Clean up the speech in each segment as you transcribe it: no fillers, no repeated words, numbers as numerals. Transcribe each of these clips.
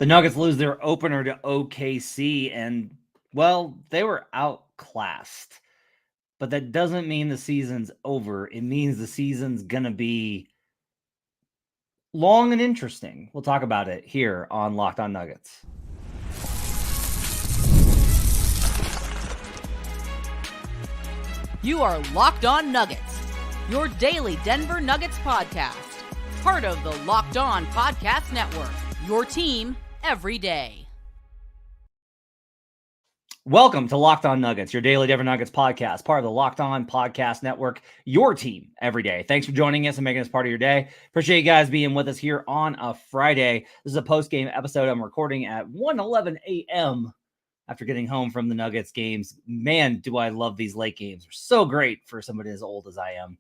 The Nuggets lose their opener to OKC, and, well, they were outclassed. But that doesn't mean the season's over. It means the season's going to be long and interesting. We'll talk about it here on Locked On Nuggets. You are Locked On Nuggets, your daily Denver Nuggets podcast. Part of the Locked On Podcast Network, your team every day. Welcome to Locked On Nuggets, your daily Denver Nuggets podcast, part of the Locked On Podcast Network, your team every day. Thanks for joining us and making us part of your day. Appreciate you guys being with us here on a Friday. This is a post-game episode I'm recording at 1:11 a.m. after getting home from the Nuggets games. Man, do I love these late games. They're so great for somebody as old as I am.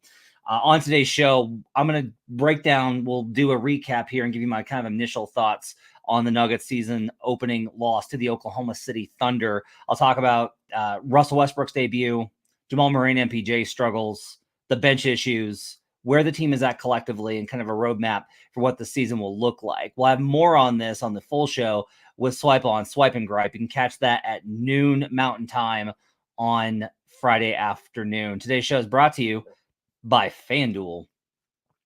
On today's show, I'm going to break down, we'll do a recap here and give you my kind of initial thoughts on the Nuggets season opening loss to the Oklahoma City Thunder. I'll talk about Russell Westbrook's debut, Jamal Murray and MPJ struggles, the bench issues, where the team is at collectively, and kind of a roadmap for what the season will look like. We'll have more on this on the full show with Swipe On, Swipe and Gripe. You can catch that at noon Mountain Time on Friday afternoon. Today's show is brought to you by FanDuel.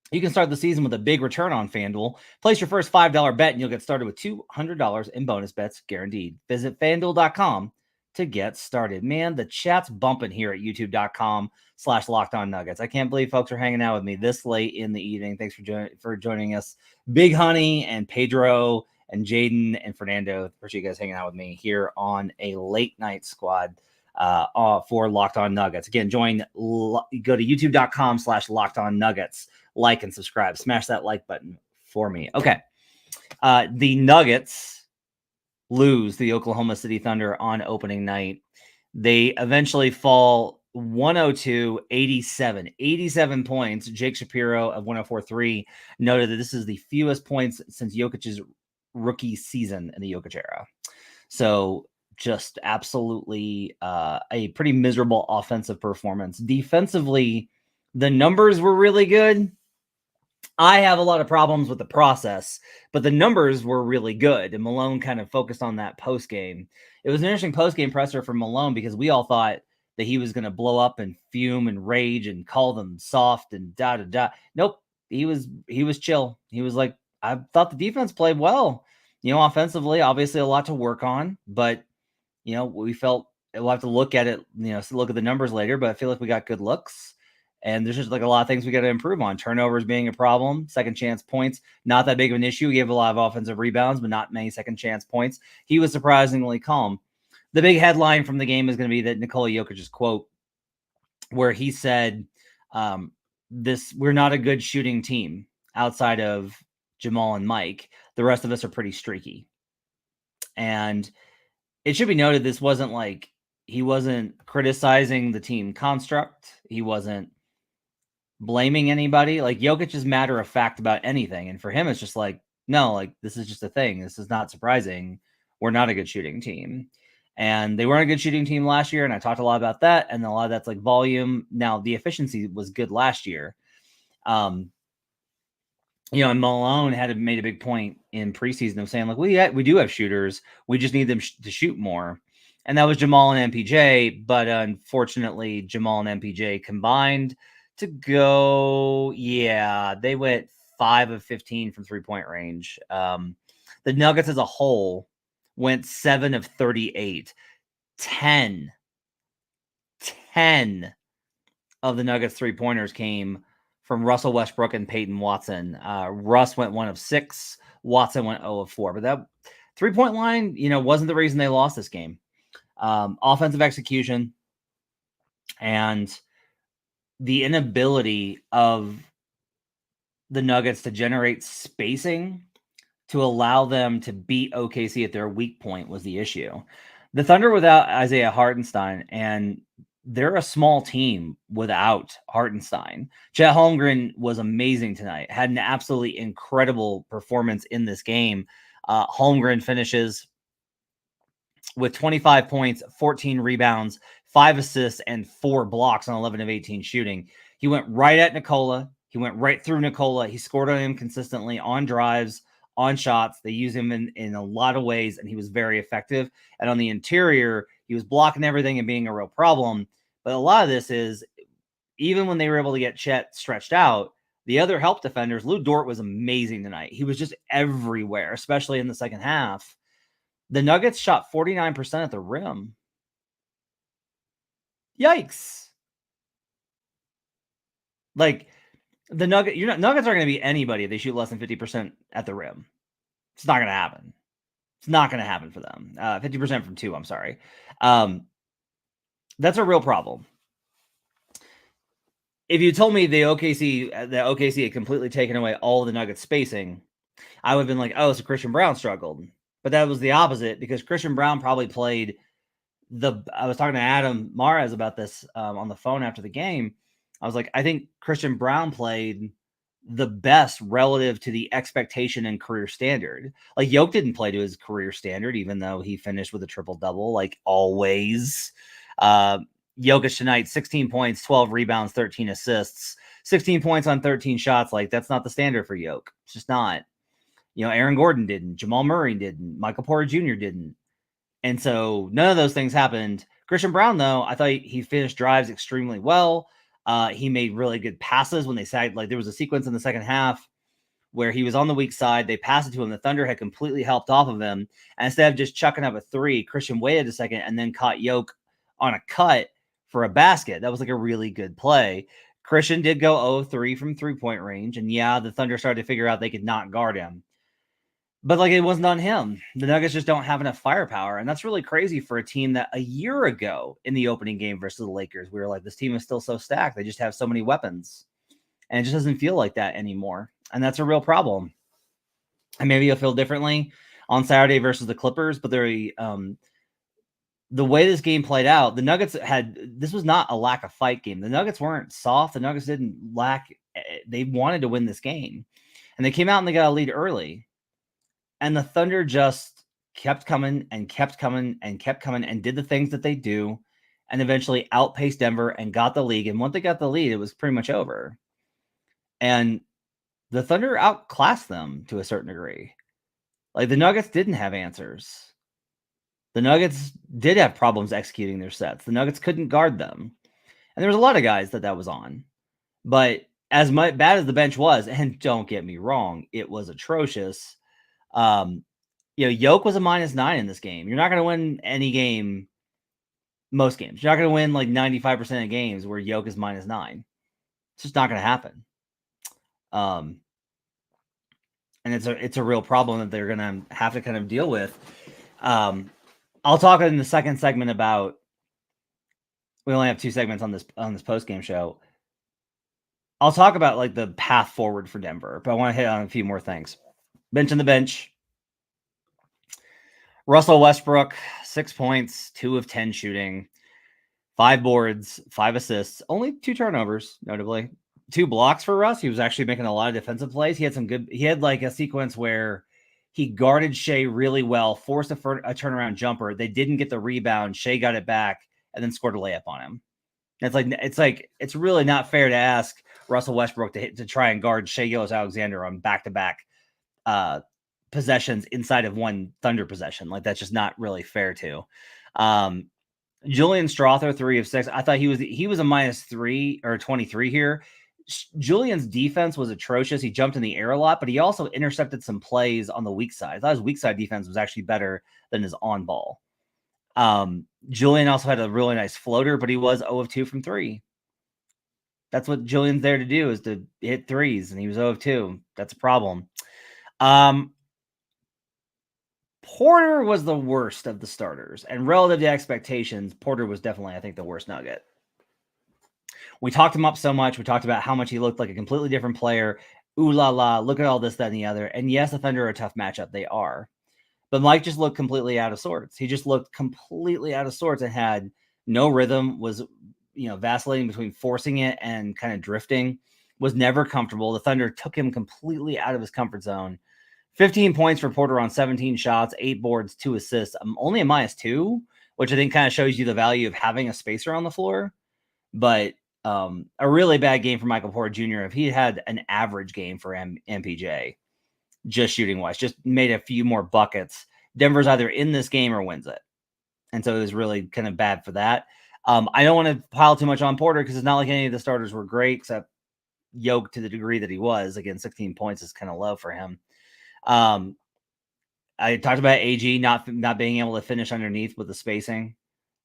You can start the season with a big return on FanDuel. Place your first $5 bet and you'll get started with $200 in bonus bets guaranteed. Visit FanDuel.com to get started. Man, the chat's bumping here at YouTube.com/LockedOnNuggets. I can't believe folks are hanging out with me this late in the evening. Thanks for joining us. Big Honey and Pedro and Jaden and Fernando. Appreciate you guys hanging out with me here on a late night squad for Locked On Nuggets. Again, go to youtube.com/LockedOnNuggets. Like and subscribe. Smash that like button for me. Okay. The Nuggets lose the Oklahoma City Thunder on opening night. They eventually fall 102-87. 87 points. Jake Shapiro of 104.3 noted that this is the fewest points since Jokic's rookie season in the Jokic era. So just absolutely a pretty miserable offensive performance. Defensively, the numbers were really good. I have a lot of problems with the process, but the numbers were really good. And Malone kind of focused on that post game. It was an interesting post game presser for Malone because we all thought that he was going to blow up and fume and rage and call them soft and da da da. Nope, he was chill. He was like, I thought the defense played well. Offensively, obviously a lot to work on, but we felt we'll have to look at it. Look at the numbers later. But I feel like we got good looks. And there's just like a lot of things we got to improve on. Turnovers being a problem. Second chance points, not that big of an issue. He gave a lot of offensive rebounds, but not many second chance points. He was surprisingly calm. The big headline from the game is going to be that Nikola Jokic's quote, where he said, we're not a good shooting team outside of Jamal and Mike. The rest of us are pretty streaky. And it should be noted, this wasn't like, he wasn't criticizing the team construct. He wasn't blaming anybody. Like, Jokic is matter of fact about anything. And for him, it's just like, no, like, this is just a thing. This is not surprising. We're not a good shooting team. And they weren't a good shooting team last year. And I talked a lot about that. And a lot of that's like volume. Now, the efficiency was good last year. And Malone made a big point in preseason of saying, like, we do have shooters. We just need them to shoot more. And that was Jamal and MPJ. But unfortunately, Jamal and MPJ combined to go, they went 5 of 15 from 3-point range. The Nuggets as a whole went 7 of 38. 10 of the Nuggets 3-pointers came from Russell Westbrook and Peyton Watson. Russ went 1 of 6. Watson went 0 of 4. But that 3-point line, wasn't the reason they lost this game. Offensive execution and the inability of the Nuggets to generate spacing to allow them to beat OKC at their weak point was the issue. The Thunder without Isaiah Hartenstein, and they're a small team without Hartenstein. Chet Holmgren was amazing tonight, had an absolutely incredible performance in this game. Holmgren finishes with 25 points, 14 rebounds, 5 assists, and 4 blocks on 11 of 18 shooting. He went right at Nikola. He went right through Nikola. He scored on him consistently on drives, on shots. They use him in a lot of ways, and he was very effective. And on the interior, he was blocking everything and being a real problem. But a lot of this is, even when they were able to get Chet stretched out, the other help defenders, Lou Dort was amazing tonight. He was just everywhere, especially in the second half. The Nuggets shot 49% at the rim. Yikes. Like, the Nuggets aren't going to be anybody if they shoot less than 50% at the rim. It's not going to happen. It's not going to happen for them. 50% from two, I'm sorry. That's a real problem. If you told me that OKC had completely taken away all of the Nuggets spacing, I would have been like, oh, so Christian Brown struggled. But that was the opposite, because Christian Brown probably played I was talking to Adam Mares about this on the phone after the game. I was like, I think Christian Brown played the best relative to the expectation and career standard. Like, Jokic didn't play to his career standard, even though he finished with a triple-double, like always. Jokic tonight, 16 points, 12 rebounds, 13 assists, 16 points on 13 shots. Like, that's not the standard for Jokic. It's just not. Aaron Gordon didn't. Jamal Murray didn't. Michael Porter Jr. didn't. And so none of those things happened. Christian Brown, though, I thought he finished drives extremely well. He made really good passes when they sagged. Like, there was a sequence in the second half where he was on the weak side. They passed it to him. The Thunder had completely helped off of him. And instead of just chucking up a three, Christian waited a second and then caught Jokic on a cut for a basket. That was like a really good play. Christian did go 0-3 from three-point range. And yeah, the Thunder started to figure out they could not guard him. But like, it wasn't on him. The Nuggets just don't have enough firepower. And that's really crazy for a team that a year ago in the opening game versus the Lakers, we were like, this team is still so stacked. They just have so many weapons. And it just doesn't feel like that anymore. And that's a real problem. And maybe you'll feel differently on Saturday versus the Clippers. But the way this game played out, the Nuggets this was not a lack of fight game. The Nuggets weren't soft. The Nuggets didn't they wanted to win this game. And they came out and they got a lead early. And the Thunder just kept coming and kept coming and kept coming and did the things that they do, and eventually outpaced Denver and got the lead. And once they got the lead, it was pretty much over. And the Thunder outclassed them to a certain degree. Like, the Nuggets didn't have answers. The Nuggets did have problems executing their sets. The Nuggets couldn't guard them. And there was a lot of guys that was on. But as bad as the bench was, and don't get me wrong, it was atrocious. Jokic was a -9 in this game. You're not going to win any game, most games. You're not going to win like 95% of games where Jokic is -9. It's just not going to happen. And it's a real problem that they're going to have to kind of deal with. I'll talk in the second segment about. We only have 2 segments on this post game show. I'll talk about like the path forward for Denver, but I want to hit on a few more things. Bench on the bench. Russell Westbrook, 6 points, 2 of 10 shooting, 5 boards, 5 assists, only 2 turnovers, notably. 2 blocks for Russ. He was actually making a lot of defensive plays. He had like a sequence where he guarded Shea really well, forced a turnaround jumper. They didn't get the rebound. Shea got it back and then scored a layup on him. It's really not fair to ask Russell Westbrook to try and guard Shea Gilgeous-Alexander on back-to-back possessions inside of one Thunder possession. Like, that's just not really fair to. Julian Strawther, 3 of 6. I thought he was a -3 or 23 here. Julian's defense was atrocious. He jumped in the air a lot, but he also intercepted some plays on the weak side. I thought his weak side defense was actually better than his on ball. Julian also had a really nice floater, but he was 0 of 2 from 3. That's what Julian's there to do, is to hit threes, and he was 0 of 2. That's a problem. Porter was the worst of the starters, and relative to expectations, Porter was definitely, I think, the worst Nugget. We talked him up so much. We talked about how much he looked like a completely different player. Ooh la la, look at all this, that, and the other. And yes, the Thunder are a tough matchup. They are. But Mike just looked completely out of sorts. He just looked completely out of sorts and had no rhythm, was vacillating between forcing it and kind of drifting, was never comfortable. The Thunder took him completely out of his comfort zone. 15 points for Porter on 17 shots, 8 boards, 2 assists. Only a -2, which I think kind of shows you the value of having a spacer on the floor. But a really bad game for Michael Porter Jr. If he had an average game for MPJ, just shooting wise, just made a few more buckets. Denver's either in this game or wins it. And so it was really kind of bad for that. I don't want to pile too much on Porter because it's not like any of the starters were great, except Yoke to the degree that he was. Again, 16 points is kind of low for him. I talked about AG not being able to finish underneath with the spacing.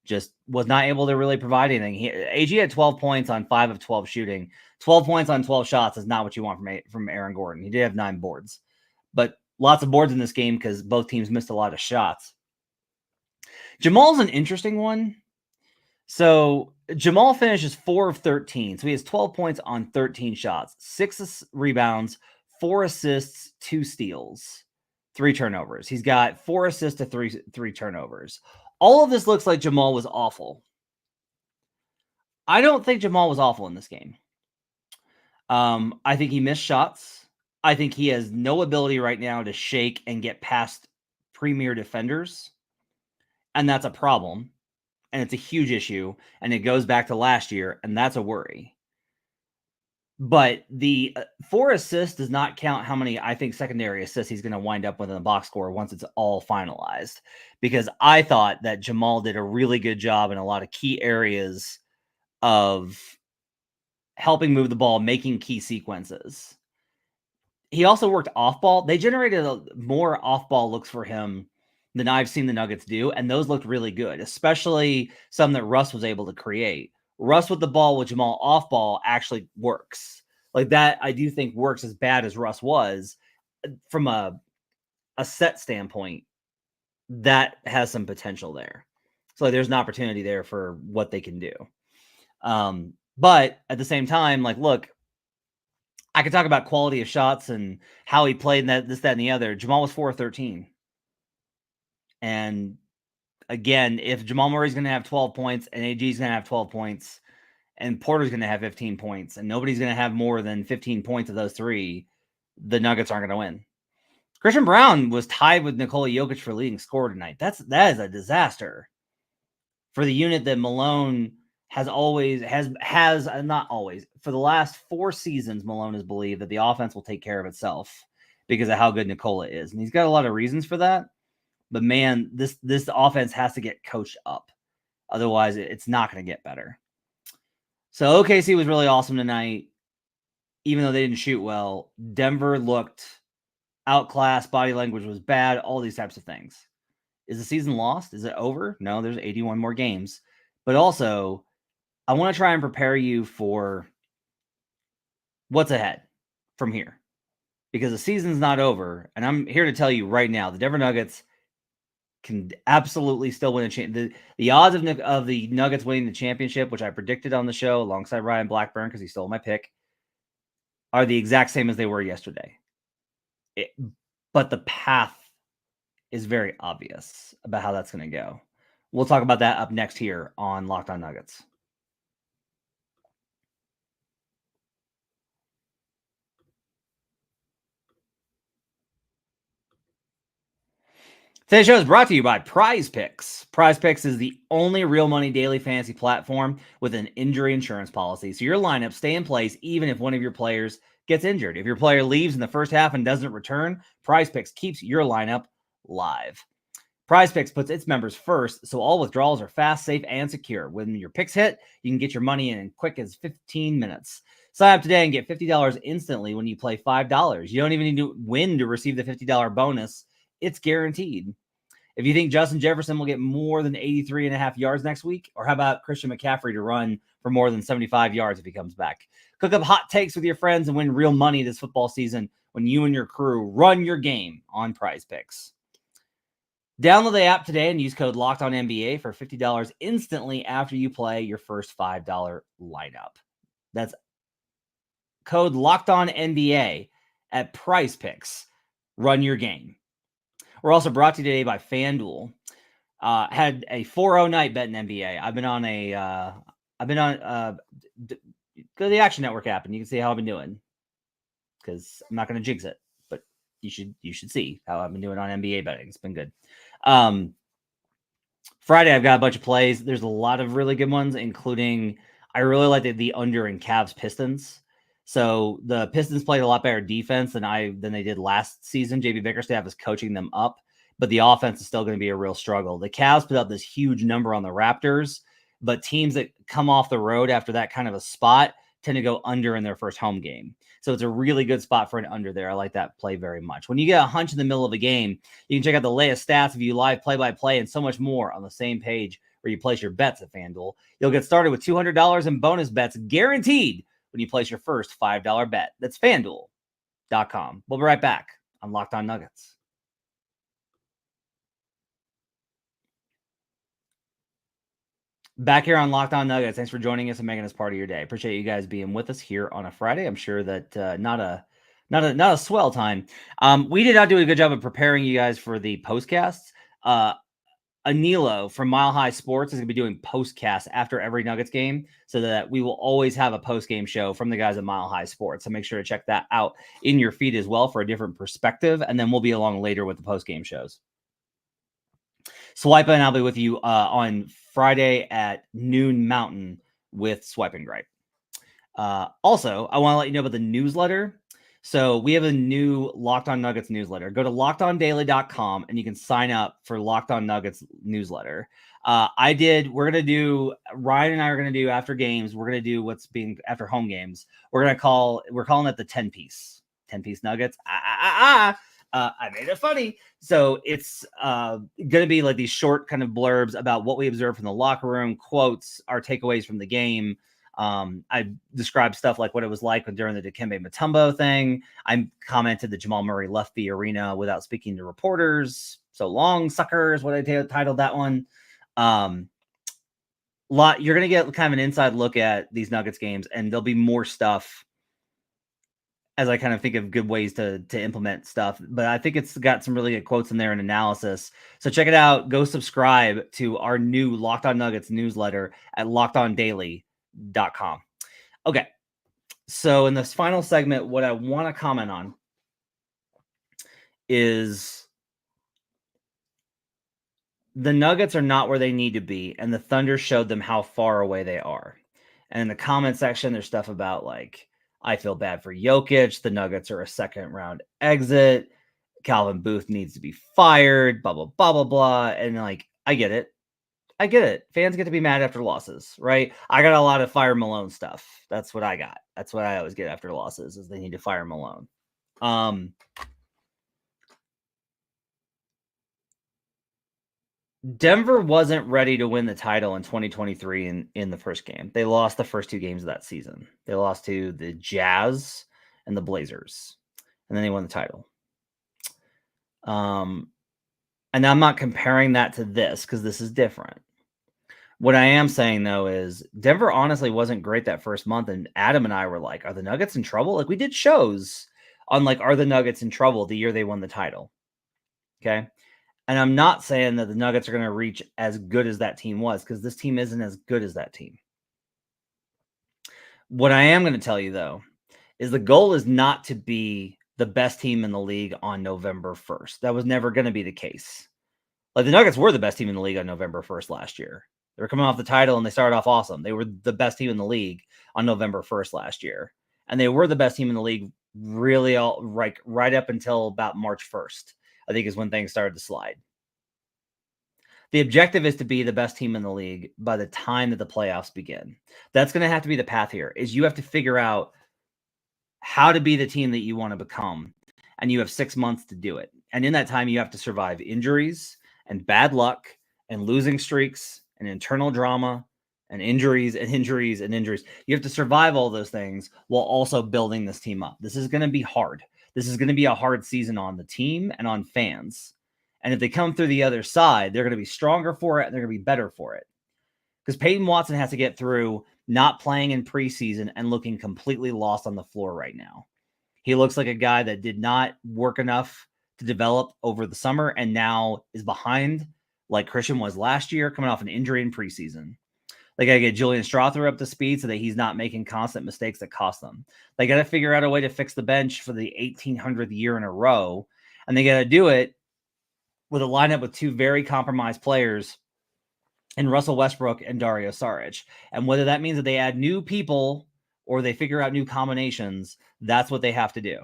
Just was not able to really provide anything. AG had 12 points on 5 of 12 shooting. 12 points on 12 shots is not what you want from Aaron Gordon. He did have 9 boards, but lots of boards in this game because both teams missed a lot of shots. Jamal's an interesting one. So Jamal finishes 4 of 13. So he has 12 points on 13 shots, 6 rebounds, 4 assists, 2 steals, 3 turnovers. He's got 4 assists to 3 turnovers. All of this looks like Jamal was awful. I don't think Jamal was awful in this game. I think he missed shots. I think he has no ability right now to shake and get past premier defenders. And that's a problem. And it's a huge issue. And it goes back to last year. And that's a worry. But the 4 assists does not count how many, I think, secondary assists he's going to wind up with in the box score once it's all finalized. Because I thought that Jamal did a really good job in a lot of key areas of helping move the ball, making key sequences. He also worked off ball. They generated more off ball looks for him than I've seen the Nuggets do. And those looked really good, especially some that Russ was able to create. Russ with the ball with Jamal off ball actually works. Like that, I do think works as bad as Russ was from a set standpoint. That has some potential there. So like, there's an opportunity there for what they can do. But at the same time, like, look, I could talk about quality of shots and how he played and this, that, and the other. Jamal was 4 of 13. And again, if Jamal Murray's going to have 12 points and AG's going to have 12 points and Porter's going to have 15 points and nobody's going to have more than 15 points of those 3, the Nuggets aren't going to win. Christian Brown was tied with Nikola Jokic for leading scorer tonight. That is a disaster for the unit that Malone has not always, for the last 4 seasons, Malone has believed that the offense will take care of itself because of how good Nikola is. And he's got a lot of reasons for that. But man, this offense has to get coached up. Otherwise, it's not going to get better. So OKC was really awesome tonight. Even though they didn't shoot well, Denver looked outclassed. Body language was bad. All these types of things. Is the season lost? Is it over? No, there's 81 more games. But also, I want to try and prepare you for what's ahead from here. Because the season's not over. And I'm here to tell you right now, the Denver Nuggets can absolutely still win a championship. The odds of the Nuggets winning the championship, which I predicted on the show alongside Ryan Blackburn because he stole my pick, are the exact same as they were yesterday. But the path is very obvious about how that's going to go. We'll talk about that up next here on Locked On Nuggets. Today's show is brought to you by Prize Picks. Prize Picks is the only real money daily fantasy platform with an injury insurance policy. So your lineups stay in place even if one of your players gets injured. If your player leaves in the first half and doesn't return, Prize Picks keeps your lineup live. Prize Picks puts its members first, so all withdrawals are fast, safe, and secure. When your picks hit, you can get your money in quick as 15 minutes. Sign up today and get $50 instantly when you play $5. You don't even need to win to receive the $50 bonus. It's guaranteed. If you think Justin Jefferson will get more than 83.5 yards next week, or how about Christian McCaffrey to run for more than 75 yards if he comes back? Cook up hot takes with your friends and win real money this football season when you and your crew run your game on Prize Picks. Download the app today and use code LOCKEDONNBA for $50 instantly after you play your first $5 lineup. That's code LOCKEDONNBA at Prize Picks. Run your game. We're also brought to you today by FanDuel. Had a 4-0 night betting NBA. Go to the Action Network app and you can see how I've been doing. Because I'm not going to jinx it, but you should see how I've been doing on NBA betting. It's been good. Friday, I've got a bunch of plays. There's a lot of really good ones, including I really like the under in Cavs Pistons. So the Pistons played a lot better defense than they did last season. JB Bickerstaff is coaching them up, but the offense is still going to be a real struggle. The Cavs put up this huge number on the Raptors, but teams that come off the road after that kind of a spot tend to go under in their first home game. So it's a really good spot for an under there. I like that play very much. When you get a hunch in the middle of a game, you can check out the latest stats, view live play-by-play, and so much more on the same page where you place your bets at FanDuel. You'll get started with $200 in bonus bets guaranteed when you place your first $5 bet. That's FanDuel.com. We'll be right back on Locked On Nuggets. Back here on Locked On Nuggets. Thanks for joining us and making us part of your day. Appreciate you guys being with us here on a Friday. I'm sure that not a swell time. We did not do a good job of preparing you guys for the postcasts. Anilo from Mile High Sports is going to be doing postcasts after every Nuggets game so that we will always have a post-game show from the guys at Mile High Sports. So make sure to check that out in your feed as well for a different perspective. And then we'll be along later with the post-game shows. Swipe and I'll be with you on Friday at noon Mountain with Swipe and Gripe. Also, I want to let you know about the newsletter. So we have a new Locked On Nuggets newsletter. Go to lockedondaily.com and you can sign up for Locked On Nuggets newsletter. Ryan and I are going to do after games. We're going to do what's being after home games. We're calling it the 10-piece Nuggets. I made it funny. So it's going to be like these short kind of blurbs about what we observed from the locker room, quotes, our takeaways from the game. I described stuff like what it was like during the Dikembe Mutombo thing. I commented that Jamal Murray left the arena without speaking to reporters. So long, suckers, what I titled that one. You're going to get kind of an inside look at these Nuggets games, and there'll be more stuff as I kind of think of good ways to implement stuff. But I think it's got some really good quotes in there and analysis. So check it out. Go subscribe to our new Locked On Nuggets newsletter at lockedondaily.com. Okay. So in this final segment, what I want to comment on is the Nuggets are not where they need to be, and the Thunder showed them how far away they are. And in the comment section, there's stuff about like, I feel bad for Jokic. The Nuggets are a second round exit. Calvin Booth needs to be fired, blah, blah, blah, blah, blah. And like, I get it. Fans get to be mad after losses, right? I got a lot of fire Malone stuff. That's what I got. That's what I always get after losses is they need to fire Malone. Denver wasn't ready to win the title in 2023 in the first game. They lost the first two games of that season. They lost to the Jazz and the Blazers, and then they won the title. And I'm not comparing that to this because this is different. What I am saying, though, is Denver honestly wasn't great that first month, and Adam and I were like, are the Nuggets in trouble? Like, we did shows on, like, are the Nuggets in trouble the year they won the title? Okay? And I'm not saying that the Nuggets are going to reach as good as that team was because this team isn't as good as that team. What I am going to tell you, though, is the goal is not to be the best team in the league on November 1st. That was never going to be the case. Like, the Nuggets were the best team in the league on November 1st last year. They were coming off the title, and they started off awesome. They were the best team in the league on November 1st last year. And they were the best team in the league really right up until about March 1st, I think is when things started to slide. The objective is to be the best team in the league by the time that the playoffs begin. That's going to have to be the path here, is you have to figure out how to be the team that you want to become. And you have 6 months to do it. And in that time, you have to survive injuries and bad luck and losing streaks and internal drama and injuries. You have to survive all those things while also building this team up. This is going to be hard. This is going to be a hard season on the team and on fans. And if they come through the other side, they're going to be stronger for it and they're going to be better for it. Because Peyton Watson has to get through not playing in preseason and looking completely lost on the floor right now. He looks like a guy that did not work enough to develop over the summer and now is behind like Christian was last year, coming off an injury in preseason. They got to get Julian Strother up to speed so that he's not making constant mistakes that cost them. They got to figure out a way to fix the bench for the 1800th year in a row. And they got to do it with a lineup with two very compromised players in Russell Westbrook and Dario Saric. And whether that means that they add new people or they figure out new combinations, that's what they have to do.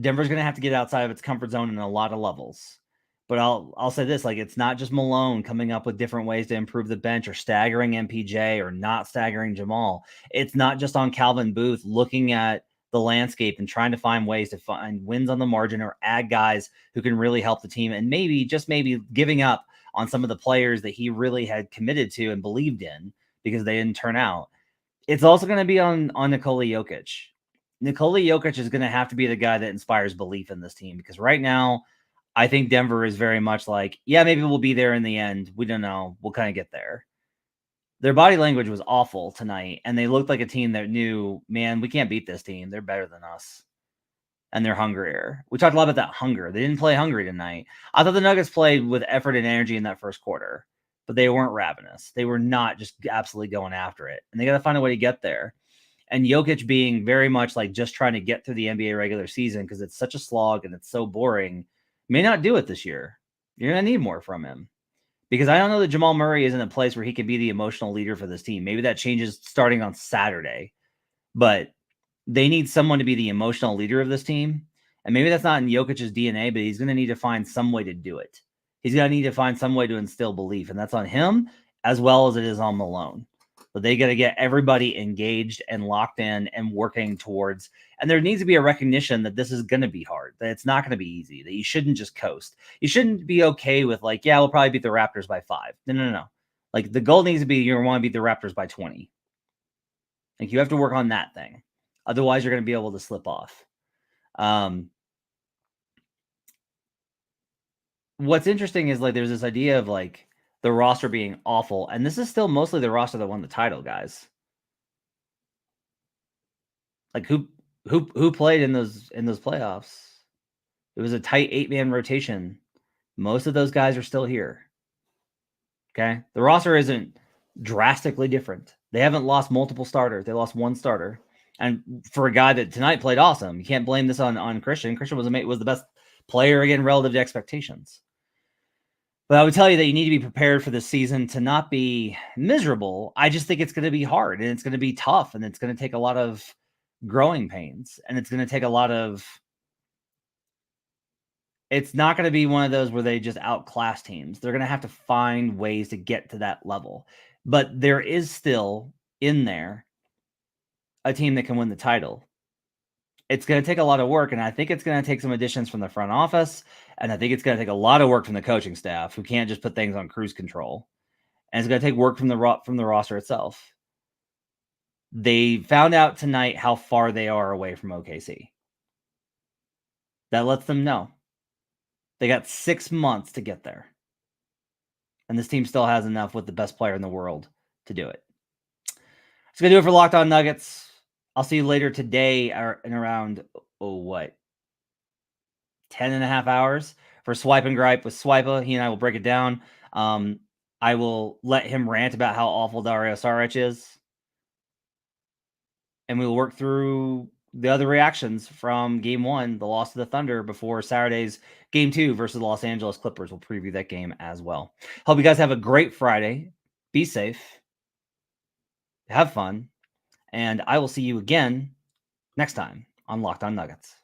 Denver's going to have to get outside of its comfort zone in a lot of levels. But I'll say this, like, it's not just Malone coming up with different ways to improve the bench or staggering MPJ or not staggering Jamal. It's not just on Calvin Booth looking at the landscape and trying to find ways to find wins on the margin or add guys who can really help the team, and maybe, just maybe, giving up on some of the players that he really had committed to and believed in because they didn't turn out. It's also going to be on Nikola Jokic. Nikola Jokic is going to have to be the guy that inspires belief in this team, because right now, I think Denver is very much like, yeah, maybe we'll be there in the end. We don't know. We'll kind of get there. Their body language was awful tonight, and they looked like a team that knew, man, we can't beat this team. They're better than us, and they're hungrier. We talked a lot about that hunger. They didn't play hungry tonight. I thought the Nuggets played with effort and energy in that first quarter, but they weren't ravenous. They were not just absolutely going after it, and they got to find a way to get there. And Jokic being very much like just trying to get through the NBA regular season because it's such a slog and it's so boring, may not do it this year. You're going to need more from him, because I don't know that Jamal Murray is in a place where he could be the emotional leader for this team. Maybe that changes starting on Saturday, but they need someone to be the emotional leader of this team. And maybe that's not in Jokic's DNA, but he's going to need to find some way to do it. He's going to need to find some way to instill belief, and that's on him as well as it is on Malone. But they got to get everybody engaged and locked in and working towards. And there needs to be a recognition that this is going to be hard, that it's not going to be easy, that you shouldn't just coast. You shouldn't be okay with like, yeah, we'll probably beat the Raptors by 5. No. Like, the goal needs to be you want to beat the Raptors by 20. Like, you have to work on that thing. Otherwise, you're going to be able to slip off. What's interesting is like there's this idea of like the roster being awful, and this is still mostly the roster that won the title, guys. Like who played in those playoffs? It was a tight 8-man rotation. Most of those guys are still here. Okay, the roster isn't drastically different. They haven't lost multiple starters. They lost one starter, and for a guy that tonight played awesome, you can't blame this on Christian. Christian was the best player again relative to expectations. But I would tell you that you need to be prepared for this season to not be miserable. I just think it's going to be hard, and it's going to be tough, and it's going to take a lot of growing pains, and it's going to take a lot of. It's not going to be one of those where they just outclass teams. They're going to have to find ways to get to that level. But there is still in there a team that can win the title. It's going to take a lot of work, and I think it's going to take some additions from the front office, and I think it's going to take a lot of work from the coaching staff, who can't just put things on cruise control. And it's going to take work from the roster itself. They found out tonight how far they are away from OKC. That lets them know they got 6 months to get there, and this team still has enough with the best player in the world to do it. That's going to do it for Locked On Nuggets. I'll see you later today in around, 10.5 hours for Swipe and Gripe with Swipa. He and I will break it down. I will let him rant about how awful Dario Saric is. And we will work through the other reactions from Game 1, the loss to the Thunder, before Saturday's Game 2 versus the Los Angeles Clippers. We'll preview that game as well. Hope you guys have a great Friday. Be safe. Have fun. And I will see you again next time on Locked On Nuggets.